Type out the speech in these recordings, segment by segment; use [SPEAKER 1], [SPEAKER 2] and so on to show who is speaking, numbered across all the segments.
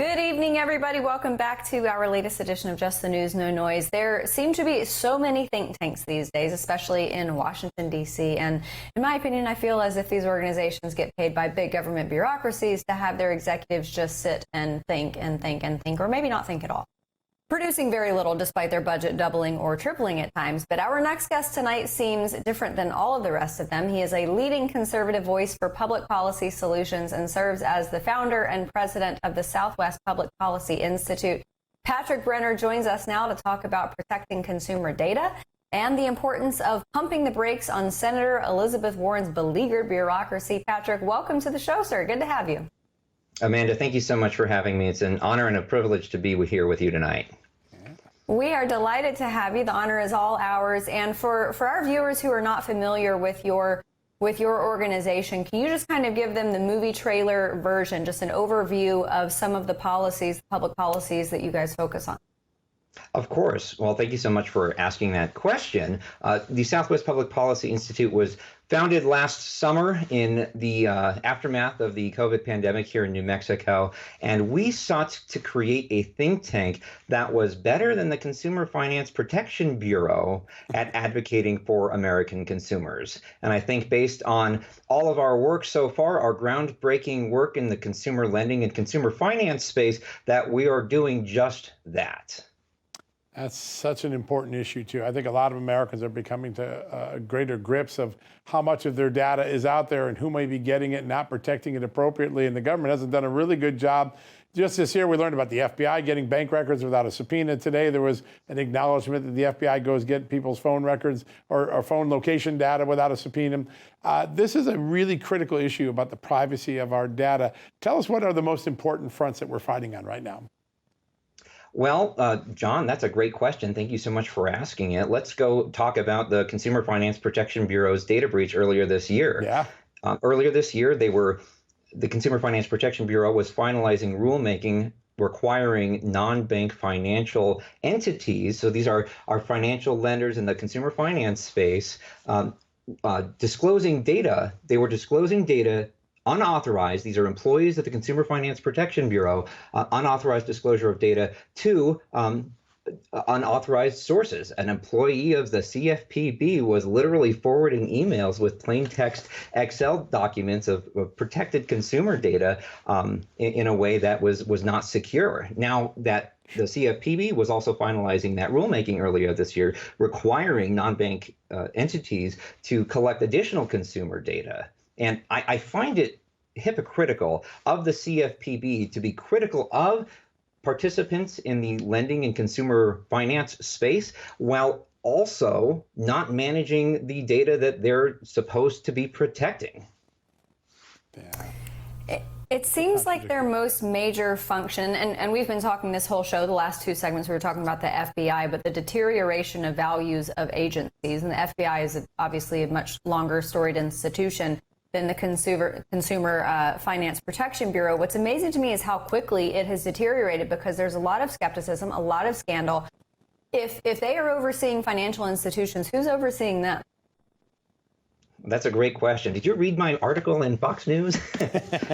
[SPEAKER 1] Good evening, everybody. Welcome back to our latest edition of Just the News, No Noise. There seem to be so many think tanks these days, especially in Washington, D.C. And in my opinion, I feel as if these organizations get paid by big government bureaucracies to have their executives just sit and think and think and think, or maybe not think at all, producing very little despite their budget doubling or tripling at times. But our next guest tonight seems different than all of the rest of them. He is a leading conservative voice for public policy solutions and serves as the founder and president of the Southwest Public Policy Institute. Patrick Brenner joins us now to talk about protecting consumer data and the importance of pumping the brakes on Senator Elizabeth Warren's beleaguered bureaucracy. Patrick, welcome to the show, sir. Good to have you.
[SPEAKER 2] Amanda, thank you so much for having me. It's an honor and a privilege to be here with you tonight.
[SPEAKER 1] We are delighted to have you. The honor is all ours. And for our viewers who are not familiar with your organization, can you just kind of give them the movie trailer version, just an overview of some of the policies, public policies that you guys focus on?
[SPEAKER 2] Of course. Well, thank you so much for asking that question. The Southwest Public Policy Institute was founded last summer in the aftermath of the COVID pandemic here in New Mexico, and we sought to create a think tank that was better than the Consumer Finance Protection Bureau at advocating for American consumers. And I think based on all of our work so far, our groundbreaking work in the consumer lending and consumer finance space, that we are doing just that.
[SPEAKER 3] That's such an important issue, too. I think a lot of Americans are becoming to greater grips of how much of their data is out there and who may be getting it, not protecting it appropriately. And the government hasn't done a really good job. Just this year, we learned about the FBI getting bank records without a subpoena. Today, there was an acknowledgement that the FBI goes get people's phone records or phone location data without a subpoena. This is a really critical issue about the privacy of our data. Tell us, what are the most important fronts that we're fighting on right now?
[SPEAKER 2] Well, John, that's a great question. Thank you so much for asking it. Let's go talk about the Consumer Finance Protection Bureau's data breach earlier this year.
[SPEAKER 3] Yeah.
[SPEAKER 2] Earlier this year, the Consumer Finance Protection Bureau was finalizing rulemaking requiring non-bank financial entities, so these are our financial lenders in the consumer finance space, disclosing data. They were disclosing data unauthorized. These are employees of the Consumer Finance Protection Bureau, unauthorized disclosure of data to unauthorized sources. An employee of the CFPB was literally forwarding emails with plain text Excel documents of protected consumer data in a way that was not secure. Now that the CFPB was also finalizing that rulemaking earlier this year, requiring non-bank entities to collect additional consumer data. And I find it hypocritical of the CFPB to be critical of participants in the lending and consumer finance space while also not managing the data that they're supposed to be protecting.
[SPEAKER 1] Yeah. It seems like their most major function, and we've been talking this whole show, the last two segments we were talking about the FBI, but the deterioration of values of agencies. And the FBI is obviously a much longer storied institution than the Consumer Finance Protection Bureau. What's amazing to me is how quickly it has deteriorated, because there's a lot of skepticism, a lot of scandal. If they are overseeing financial institutions, who's overseeing them?
[SPEAKER 2] That's a great question. Did you read my article in Fox News?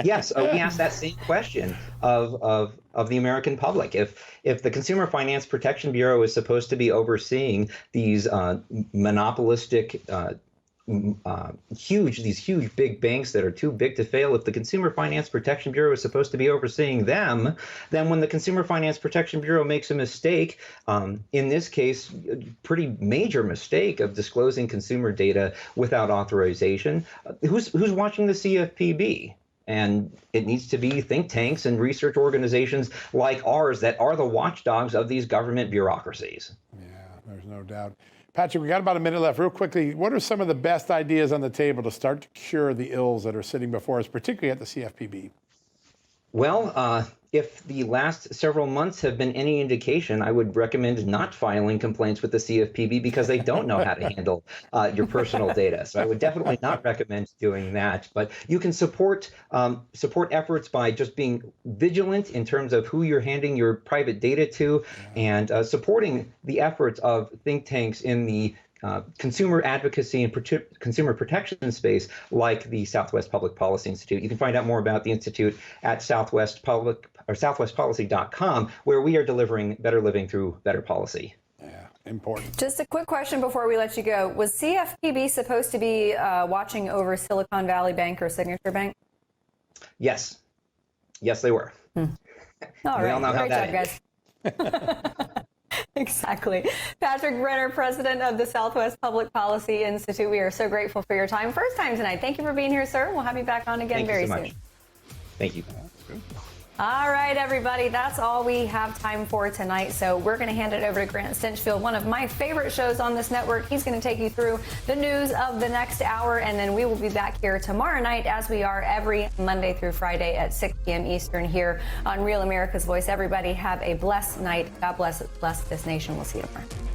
[SPEAKER 2] Yes, we asked that same question of the American public. If the Consumer Finance Protection Bureau is supposed to be overseeing these monopolistic these huge big banks that are too big to fail, if the Consumer Finance Protection Bureau is supposed to be overseeing them, then when the Consumer Finance Protection Bureau makes a mistake, in this case, pretty major mistake of disclosing consumer data without authorization, who's watching the CFPB? And it needs to be think tanks and research organizations like ours that are the watchdogs of these government bureaucracies.
[SPEAKER 3] Yeah, there's no doubt. Patrick, we got about a minute left. Real quickly, what are some of the best ideas on the table to start to cure the ills that are sitting before us, particularly at the CFPB?
[SPEAKER 2] Well, if the last several months have been any indication, I would recommend not filing complaints with the CFPB because they don't know how to handle your personal data. So I would definitely not recommend doing that. But you can support efforts by just being vigilant in terms of who you're handing your private data to, and supporting the efforts of think tanks in the consumer advocacy and consumer protection space, like the Southwest Public Policy Institute. You can find out more about the Institute at southwestpublic.org. or southwestpolicy.com, where we are delivering better living through better policy.
[SPEAKER 3] Yeah, important.
[SPEAKER 1] Just a quick question before we let you go. Was CFPB supposed to be watching over Silicon Valley Bank or Signature Bank?
[SPEAKER 2] Yes. Yes, they were.
[SPEAKER 1] All right.
[SPEAKER 2] We all know how
[SPEAKER 1] Great
[SPEAKER 2] that
[SPEAKER 1] job, guys. Exactly. Patrick Brenner, president of the Southwest Public Policy Institute. We are so grateful for your time. First time tonight. Thank you for being here, sir. We'll have you back on again very soon.
[SPEAKER 2] Thank you.
[SPEAKER 1] All right, everybody, that's all we have time for tonight. So we're going to hand it over to Grant Stinchfield, one of my favorite shows on this network. He's going to take you through the news of the next hour, and then we will be back here tomorrow night, as we are every Monday through Friday at 6 p.m. Eastern here on Real America's Voice. Everybody have a blessed night. God bless this nation. We'll see you tomorrow.